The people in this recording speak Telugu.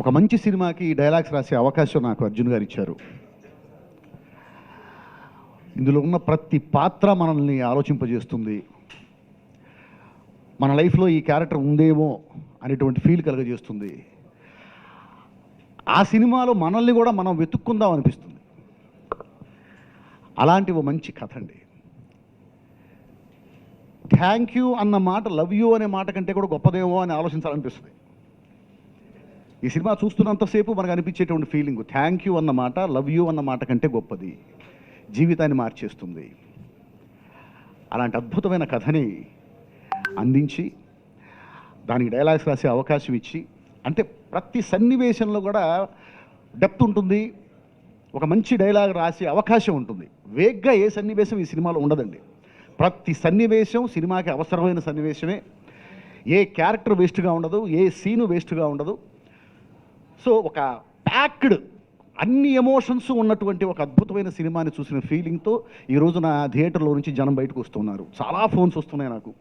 ఒక మంచి సినిమాకి డైలాగ్స్ రాసే అవకాశం నాకు అర్జున్ గారు ఇచ్చారు. ఇందులో ఉన్న ప్రతి పాత్ర మనల్ని ఆలోచింపజేస్తుంది. మన లైఫ్లో ఈ క్యారెక్టర్ ఉందేమో అనేటువంటి ఫీల్ కలుగజేస్తుంది. ఆ సినిమాలో మనల్ని కూడా మనం వెతుక్కుందాం అనిపిస్తుంది. అలాంటి ఓ మంచి కథ అండి. థ్యాంక్ యూ అన్న మాట లవ్ యూ అనే మాట కంటే కూడా గొప్పదేమో అని ఆలోచించాలనిపిస్తుంది. ఈ సినిమా చూస్తున్నంతసేపు మనకు అనిపించేటువంటి ఫీలింగ్ థ్యాంక్ యూ అన్న మాట లవ్ యూ అన్న మాట కంటే గొప్పది, జీవితాన్ని మార్చేస్తుంది. అలాంటి అద్భుతమైన కథని అందించి దానికి డైలాగ్స్ రాసే అవకాశం ఇచ్చి, అంటే ప్రతి సన్నివేశంలో కూడా డెప్త్ ఉంటుంది, ఒక మంచి డైలాగ్ రాసే అవకాశం ఉంటుంది. వేగ్గా ఏ సన్నివేశం ఈ సినిమాలో ఉండదండి. ప్రతి సన్నివేశం సినిమాకి అవసరమైన సన్నివేశమే. ఏ క్యారెక్టర్ వేస్ట్గా ఉండదు, ఏ సీను వేస్ట్గా ఉండదు. సో ఒక ప్యాక్డ్ అన్ని ఎమోషన్స్ ఉన్నటువంటి ఒక అద్భుతమైన సినిమాని చూసిన ఫీలింగ్తో ఈ రోజున థియేటర్లో నుంచి జనం బయటకు వస్తున్నారు. చాలా ఫోన్స్ వస్తున్నాయి నాకు.